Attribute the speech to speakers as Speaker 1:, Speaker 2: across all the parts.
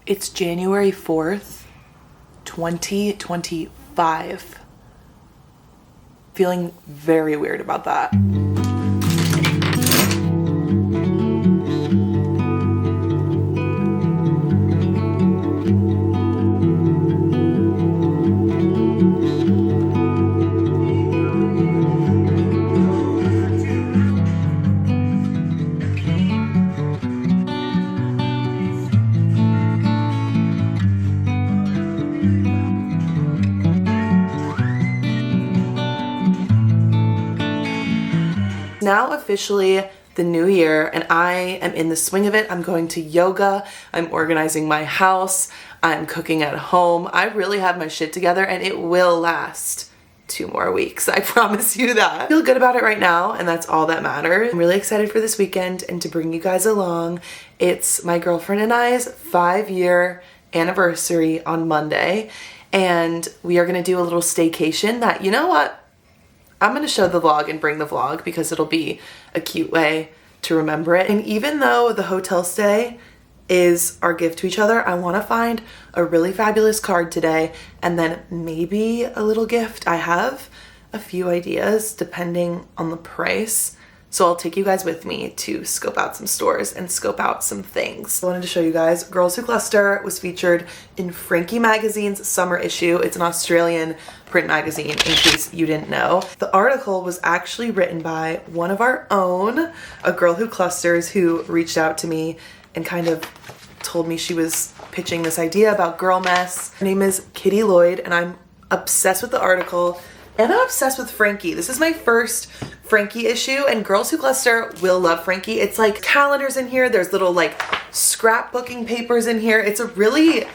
Speaker 1: It's January 4th, 2025. Feeling very weird about that. Now officially the new year and I am in the swing of it. I'm going to yoga, I'm organizing my house, I'm cooking at home. I really have my shit together and it will last 2 more weeks. I promise you that. I feel good about it right now and that's all that matters. I'm really excited for this weekend and to bring you guys along. It's my girlfriend and I's 5-year anniversary on Monday and we are gonna do a little staycation that, you know what? I'm gonna show the vlog and bring the vlog because it'll be a cute way to remember it. And even though the hotel stay is our gift to each other, I wanna find a really fabulous card today and then maybe a little gift. I have a few ideas depending on the price. So I'll take you guys with me to scope out some stores and scope out some things. I wanted to show you guys, Girls Who Cluster was featured in Frankie magazine's summer issue. It's an Australian print magazine, in case you didn't know. The article was actually written by one of our own, a girl who clusters, who reached out to me and kind of told me she was pitching this idea about girl mess. Her name is Kitty Lloyd and I'm obsessed with the article and I'm obsessed with Frankie. This is my first Frankie issue and Girls Who Cluster will love Frankie. It's like calendars in here. There's little like scrapbooking papers in here. It's a really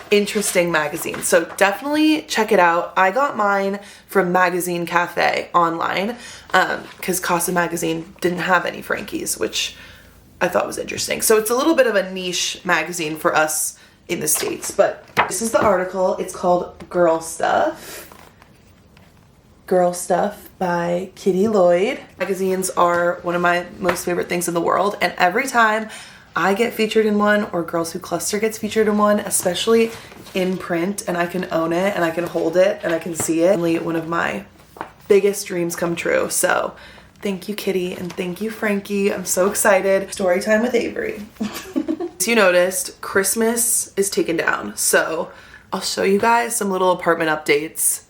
Speaker 1: interesting magazine. So definitely check it out. I got mine from Magazine Cafe online because Casa Magazine didn't have any Frankies, which I thought was interesting. So it's a little bit of a niche magazine for us in the States, but this is the article. It's called Girl Stuff. Girl Stuff by Kitty Lloyd. Magazines are one of my most favorite things in the world, and every time I get featured in one or Girls Who Cluster gets featured in one, especially in print, and I can own it and I can hold it and I can see it, only one of my biggest dreams come true. So thank you, Kitty, and thank you, Frankie. I'm so excited. Story time with Avery. As you noticed, Christmas is taken down, so I'll show you guys some little apartment updates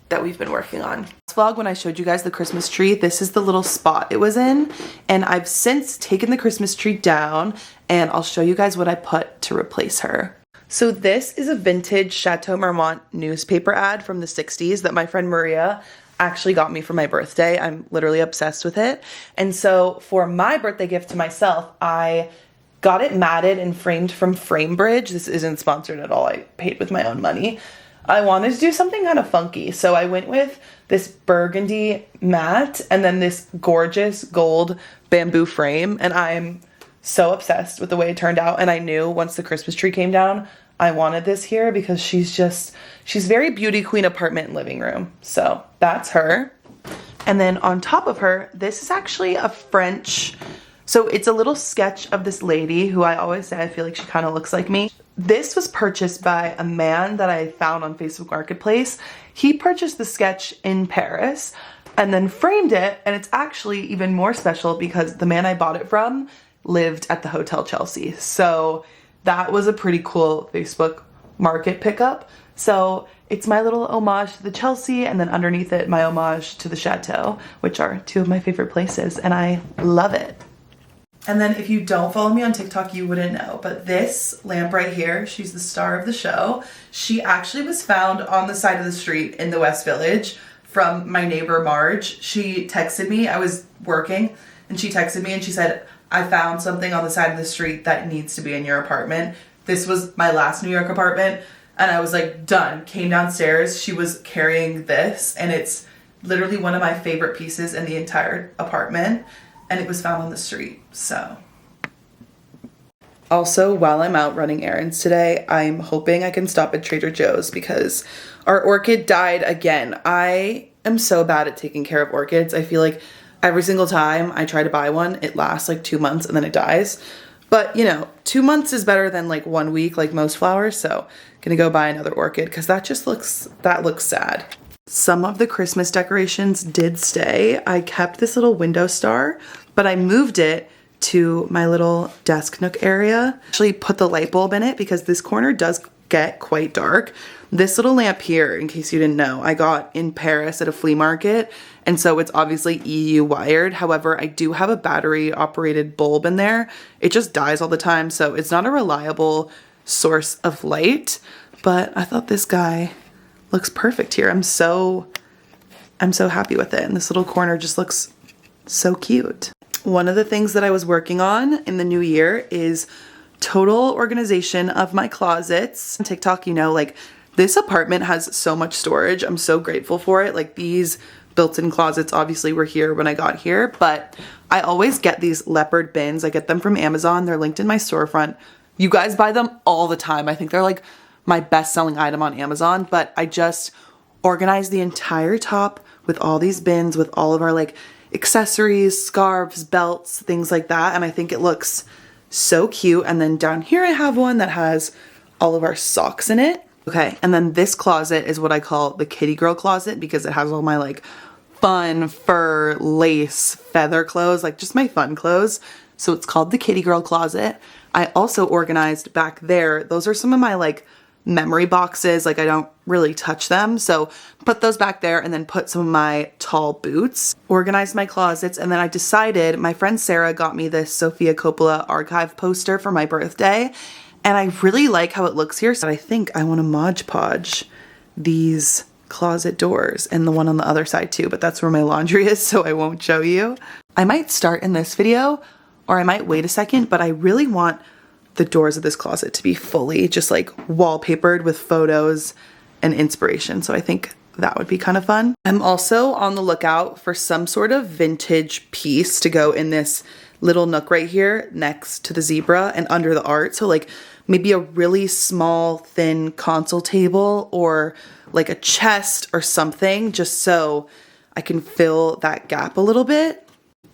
Speaker 1: that we've been working on. Last vlog, when I showed you guys the Christmas tree, this is the little spot it was in, and I've since taken the Christmas tree down, and I'll show you guys what I put to replace her. So this is a vintage Chateau Marmont newspaper ad from the 60s that my friend Maria actually got me for my birthday. I'm literally obsessed with it. And so for my birthday gift to myself, I got it matted and framed from Framebridge. This isn't sponsored at all. I paid with my own money. I wanted to do something kind of funky, so I went with this burgundy matte and then this gorgeous gold bamboo frame, and I'm so obsessed with the way it turned out. And I knew once the Christmas tree came down, I wanted this here because she's very beauty queen apartment and living room. So that's her. And then on top of her, this is actually a French, so it's a little sketch of this lady who I always say I feel like she kind of looks like me. This was purchased by a man that I found on Facebook Marketplace. He purchased the sketch in Paris and then framed it, and it's actually even more special because the man I bought it from lived at the Hotel Chelsea. So that was a pretty cool Facebook Market pickup. So it's my little homage to the Chelsea, and then underneath it, my homage to the Chateau, which are 2 of my favorite places, and I love it. And then if you don't follow me on TikTok, you wouldn't know, but this lamp right here, she's the star of the show. She actually was found on the side of the street in the West Village from my neighbor Marge. She texted me, I was working, and she texted me and she said, I found something on the side of the street that needs to be in your apartment. This was my last New York apartment, and I was like, done. Came downstairs, she was carrying this, and it's literally one of my favorite pieces in the entire apartment. And it was found on the street, so. Also, while I'm out running errands today, I'm hoping I can stop at Trader Joe's because our orchid died again. I am so bad at taking care of orchids. I feel like every single time I try to buy one, it lasts like 2 months and then it dies. But you know, 2 months is better than like 1 week like most flowers, so gonna go buy another orchid because that looks sad. Some of the Christmas decorations did stay. I kept this little window star, but I moved it to my little desk nook area. Actually put the light bulb in it because this corner does get quite dark. This little lamp here, in case you didn't know, I got in Paris at a flea market, and so it's obviously EU wired. However, I do have a battery operated bulb in there. It just dies all the time, so it's not a reliable source of light, but I thought this guy looks perfect here. I'm so happy with it, and this little corner just looks so cute. One of the things that I was working on in the new year is total organization of my closets. On TikTok, you know, like this apartment has so much storage. I'm so grateful for it. Like these built-in closets obviously were here when I got here, but I always get these leopard bins. I get them from Amazon. They're linked in my storefront. You guys buy them all the time. I think they're like my best-selling item on Amazon, but I just organized the entire top with all these bins with all of our like accessories, scarves, belts, things like that, and I think it looks so cute. And then down here I have one that has all of our socks in it. Okay, and then this closet is what I call the kitty girl closet because it has all my like fun fur, lace, feather clothes, like just my fun clothes. So it's called the kitty girl closet. I also organized back there. Those are some of my like memory boxes. Like I don't really touch them. So put those back there and then put some of my tall boots. Organized my closets, and then I decided, my friend Sarah got me this Sofia Coppola archive poster for my birthday, and I really like how it looks here. So I think I want to Mod Podge these closet doors and the one on the other side too, but that's where my laundry is, so I won't show you. I might start in this video or I might wait a second, but I really want the doors of this closet to be fully just like wallpapered with photos and inspiration. So I think that would be kind of fun. I'm also on the lookout for some sort of vintage piece to go in this little nook right here next to the zebra and under the art. So like maybe a really small, thin console table or like a chest or something, just so I can fill that gap a little bit.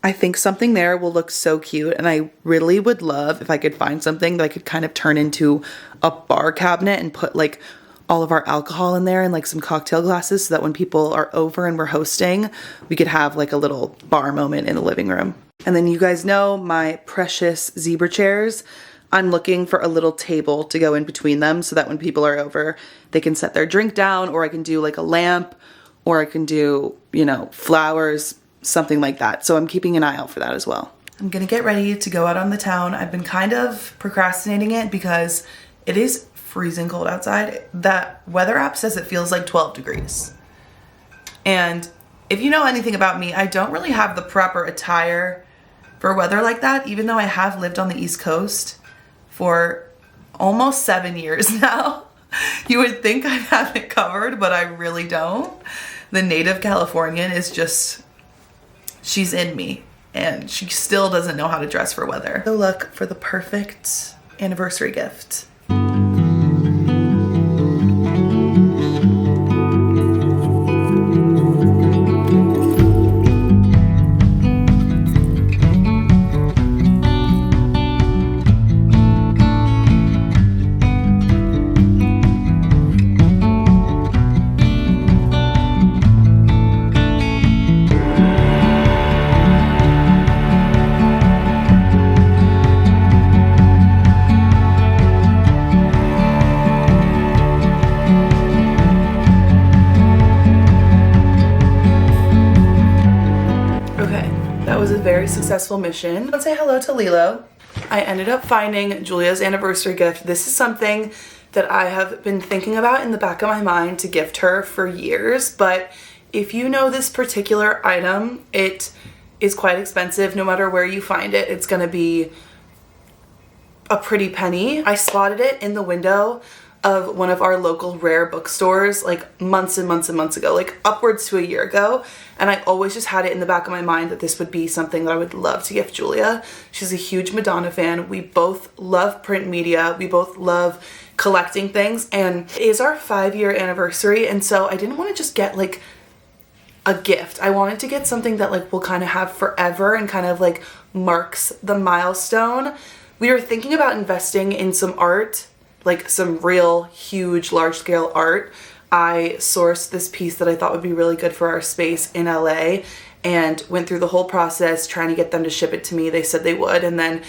Speaker 1: I think something there will look so cute, and I really would love if I could find something that I could kind of turn into a bar cabinet and put like all of our alcohol in there and like some cocktail glasses so that when people are over and we're hosting, we could have like a little bar moment in the living room. And then you guys know my precious zebra chairs. I'm looking for a little table to go in between them so that when people are over, they can set their drink down, or I can do like a lamp, or I can do, you know, flowers, something like that. So I'm keeping an eye out for that as well. I'm gonna get ready to go out on the town. I've been kind of procrastinating it because it is freezing cold outside. That weather app says it feels like 12 degrees. And if you know anything about me, I don't really have the proper attire for weather like that, even though I have lived on the East Coast for almost 7 years now. You would think I'd have it covered, but I really don't. The native Californian is just, she's in me, and she still doesn't know how to dress for weather. So look for the perfect anniversary gift. Very successful mission. Let's say hello to Lilo. I ended up finding Julia's anniversary gift. This is something that I have been thinking about in the back of my mind to gift her for years, but if you know this particular item, it is quite expensive. No matter where you find it, it's gonna be a pretty penny. I spotted it in the window of one of our local rare bookstores like months and months and months ago, like upwards to a year ago. And I always just had it in the back of my mind that this would be something that I would love to gift Julia. She's a huge Madonna fan. We both love print media. We both love collecting things, and it is our 5-year anniversary. And so I didn't want to just get like a gift. I wanted to get something that like we'll kind of have forever and kind of like marks the milestone. We were thinking about investing in some art, like some real huge large scale art. I sourced this piece that I thought would be really good for our space in LA and went through the whole process trying to get them to ship it to me. They said they would, and then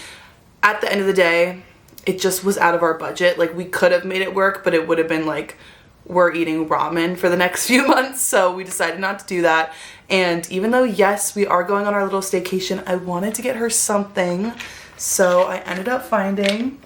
Speaker 1: at the end of the day, it just was out of our budget. Like, we could have made it work, but it would have been like we're eating ramen for the next few months, so we decided not to do that. And even though, yes, we are going on our little staycation, I wanted to get her something, so I ended up finding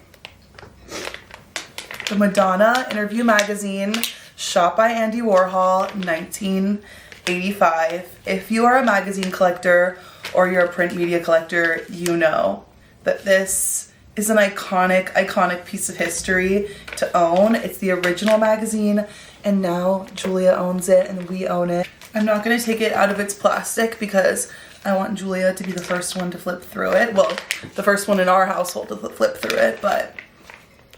Speaker 1: the Madonna Interview Magazine, shot by Andy Warhol, 1985. If you are a magazine collector or you're a print media collector, you know that this is an iconic piece of history to own. It's the original magazine, and now Julia owns it and we own it. I'm not gonna take it out of its plastic because I want Julia to be the first one to flip through it. Well, the first one in our household to flip through it, but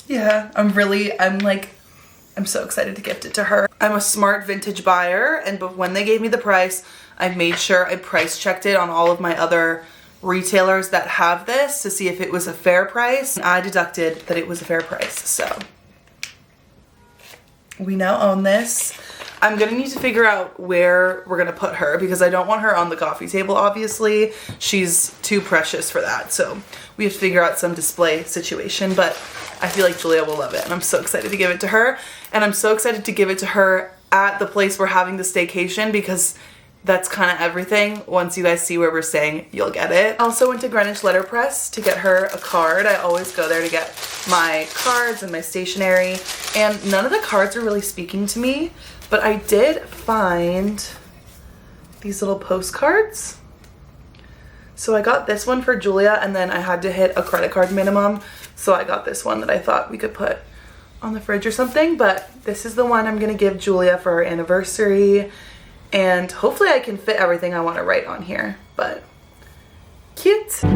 Speaker 1: yeah, I'm so excited to gift it to her. I'm a smart vintage buyer, and when they gave me the price, I made sure I price checked it on all of my other retailers that have this to see if it was a fair price. I deducted that it was a fair price, so we now own this. I'm gonna need to figure out where we're gonna put her because I don't want her on the coffee table, obviously. She's too precious for that, so we have to figure out some display situation, but I feel like Julia will love it, and I'm so excited to give it to her. And I'm so excited to give it to her at the place we're having the staycation because that's kind of everything. Once you guys see where we're staying, you'll get it. I also went to Greenwich Letterpress to get her a card. I always go there to get my cards and my stationery, and none of the cards are really speaking to me, but I did find these little postcards. So I got this one for Julia, and then I had to hit a credit card minimum, so I got this one that I thought we could put on the fridge or something, but this is the one I'm gonna give Julia for her anniversary. And hopefully I can fit everything I want to write on here, but cute. I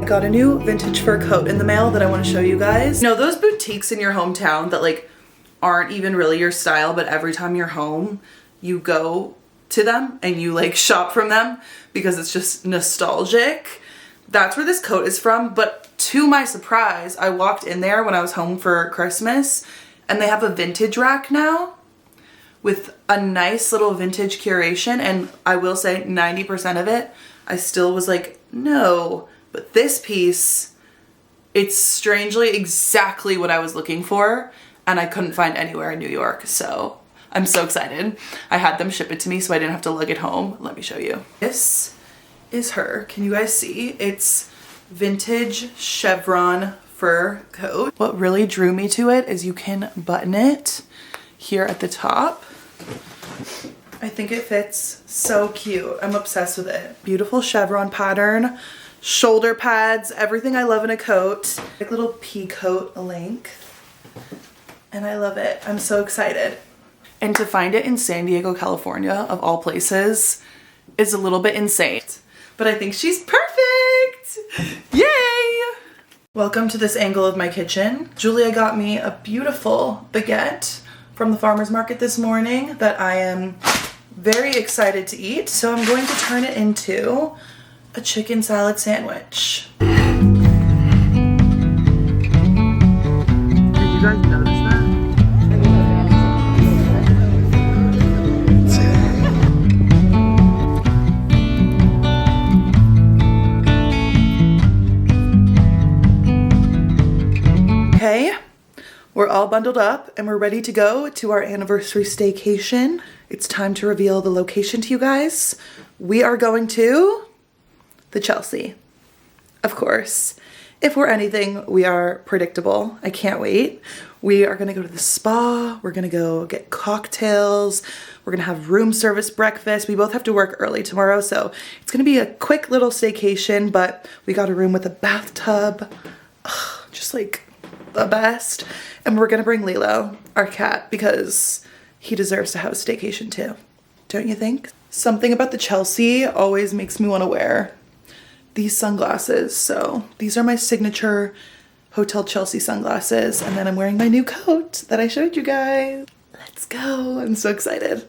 Speaker 1: got a new vintage fur coat in the mail that I want to show you guys. You know, those boutiques in your hometown that like aren't even really your style, but every time you're home, you go to them and you like shop from them because it's just nostalgic. That's where this coat is from, but to my surprise, I walked in there when I was home for Christmas, and they have a vintage rack now with a nice little vintage curation, and I will say 90% of it, I still was like, no, but this piece, it's strangely exactly what I was looking for, and I couldn't find anywhere in New York, so I'm so excited. I had them ship it to me so I didn't have to lug it home. Let me show you. This is her. Can you guys see? It's vintage chevron fur coat. What really drew me to it is you can button it here at the top. I think it fits so cute. I'm obsessed with it. Beautiful chevron pattern, shoulder pads, everything I love in a coat. Like little pea coat length. And I love it. I'm so excited. And to find it in San Diego, California, of all places, is a little bit insane. But I think she's perfect! Yay! Welcome to this angle of my kitchen. Julia got me a beautiful baguette from the farmer's market this morning that I am very excited to eat. So I'm going to turn it into a chicken salad sandwich. Did you guys notice that? Okay, we're all bundled up and we're ready to go to our anniversary staycation. It's time to reveal the location to you guys. We are going to the Chelsea, of course. If we're anything, we are predictable. I can't wait. We are gonna go to the spa. We're gonna go get cocktails. We're gonna have room service breakfast. We both have to work early tomorrow, so it's gonna be a quick little staycation, but we got a room with a bathtub. Ugh, just like the best. And we're gonna bring Lilo, our cat, because he deserves to have a staycation too. Don't you think? Something about the Chelsea always makes me wanna wear these sunglasses. So these are my signature Hotel Chelsea sunglasses. And then I'm wearing my new coat that I showed you guys. Let's go. I'm so excited.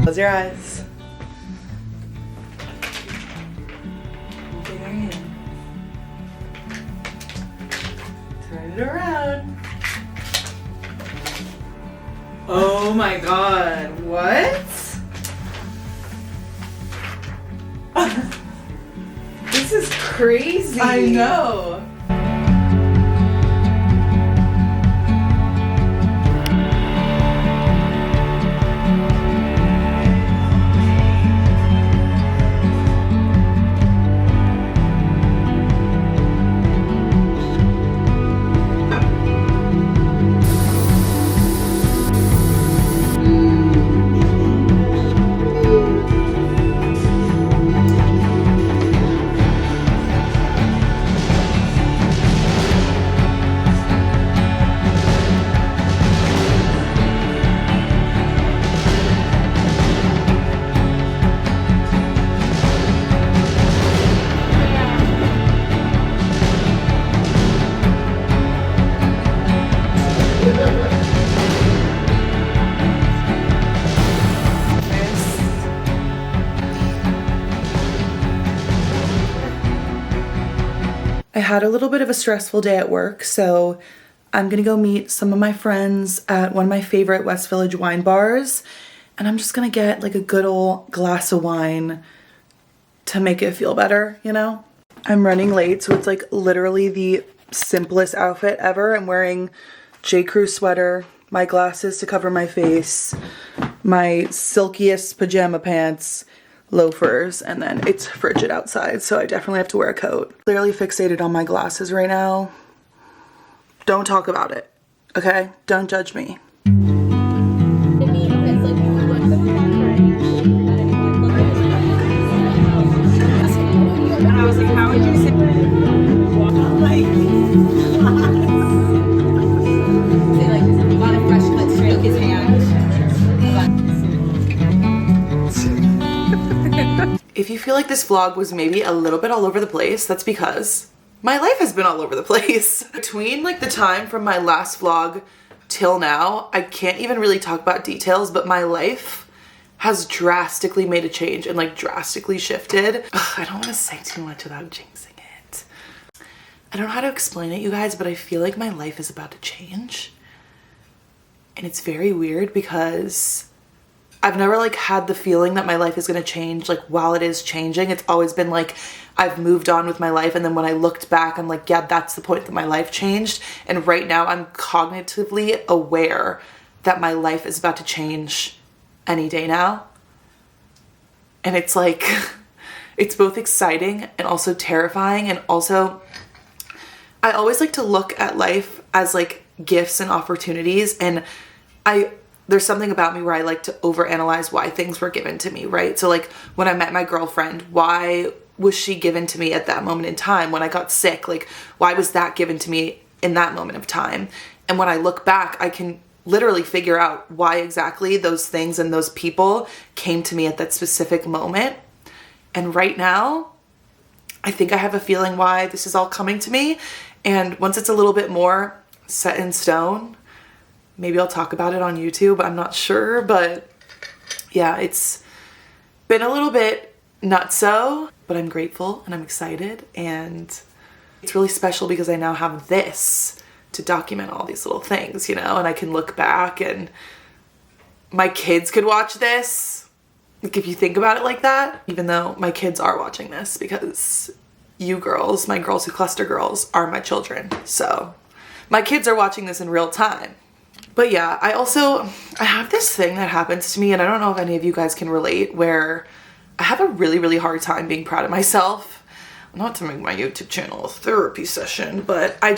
Speaker 1: Close your eyes. There you go. Turn it around. Oh my god, what? This is crazy. I know. I had a little bit of a stressful day at work, so I'm gonna go meet some of my friends at one of my favorite West Village wine bars, and I'm just gonna get like a good old glass of wine to make it feel better, you know? I'm running late, so it's like literally the simplest outfit ever. I'm wearing J. Crew sweater, my glasses to cover my face, my silkiest pajama pants, loafers, and then it's frigid outside, so I definitely have to wear a coat. Clearly fixated on my glasses right now. Don't talk about it, okay? Don't judge me.
Speaker 2: I was like, how would you say? Like, got a fresh cut straight his hand.
Speaker 1: If you feel like this vlog was maybe a little bit all over the place, that's because my life has been all over the place. Between like the time from my last vlog till now, I can't even really talk about details, but my life has drastically made a change and like drastically shifted. Ugh, I don't want to say too much without jinxing it. I don't know how to explain it, you guys, but I feel like my life is about to change. And it's very weird because I've never like had the feeling that my life is gonna change like while it is changing. It's always been like I've moved on with my life, and then when I looked back, I'm like, yeah, that's the point that my life changed. And right now I'm cognitively aware that my life is about to change any day now. And it's like, it's both exciting and also terrifying. And also, I always like to look at life as like gifts and opportunities, and there's something about me where I like to overanalyze why things were given to me, right? So like when I met my girlfriend, why was she given to me at that moment in time? When I got sick, like why was that given to me in that moment of time? And when I look back, I can literally figure out why exactly those things and those people came to me at that specific moment. And right now, I think I have a feeling why this is all coming to me. And once it's a little bit more set in stone, maybe I'll talk about it on YouTube. I'm not sure, but yeah, it's been a little bit nutso, but I'm grateful and I'm excited, and it's really special because I now have this to document all these little things, you know, and I can look back and my kids could watch this. Like if you think about it like that, even though my kids are watching this because you girls, my Girls Who Cluster girls, are my children. So my kids are watching this in real time. But yeah, I have this thing that happens to me, and I don't know if any of you guys can relate, where I have a really, really hard time being proud of myself. Not to make my YouTube channel a therapy session, but I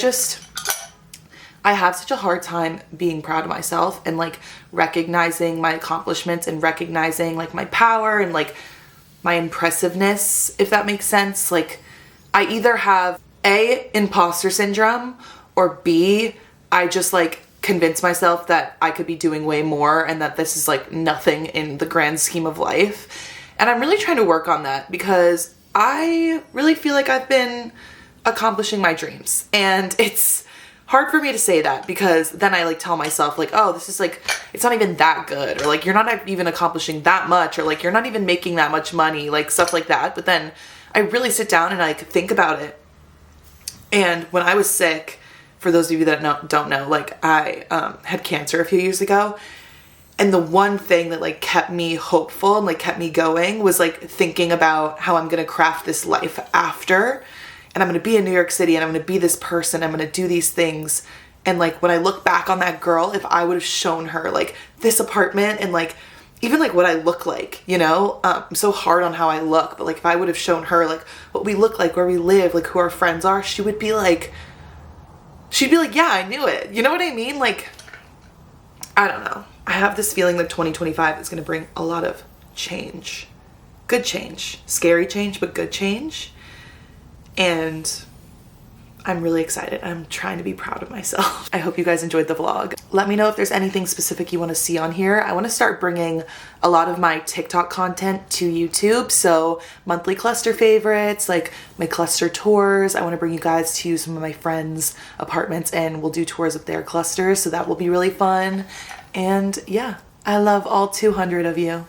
Speaker 1: have such a hard time being proud of myself and like recognizing my accomplishments and recognizing like my power and like my impressiveness, if that makes sense. Like I either have A, imposter syndrome, or B, I just like convince myself that I could be doing way more and that this is like nothing in the grand scheme of life. And I'm really trying to work on that because I really feel like I've been accomplishing my dreams, and it's hard for me to say that because then I like tell myself like, oh, this is like, it's not even that good, or like you're not even accomplishing that much, or like you're not even making that much money, like stuff like that. But then I really sit down and I like think about it. And when I was sick, for those of you that don't know, like I had cancer a few years ago. And the one thing that like kept me hopeful and like kept me going was like thinking about how I'm going to craft this life after, and I'm going to be in New York City and I'm going to be this person. I'm going to do these things. And like when I look back on that girl, if I would have shown her like this apartment and like even like what I look like, you know, I'm so hard on how I look, but like if I would have shown her like what we look like, where we live, like who our friends are, she'd be like, yeah, I knew it. You know what I mean? Like, I don't know. I have this feeling that 2025 is going to bring a lot of change. Good change. Scary change, but good change. And I'm really excited. I'm trying to be proud of myself. I hope you guys enjoyed the vlog. Let me know if there's anything specific you want to see on here. I want to start bringing a lot of my TikTok content to YouTube. So monthly cluster favorites, like my cluster tours. I want to bring you guys to some of my friends' apartments and we'll do tours of their clusters. So that will be really fun. And yeah, I love all 200 of you.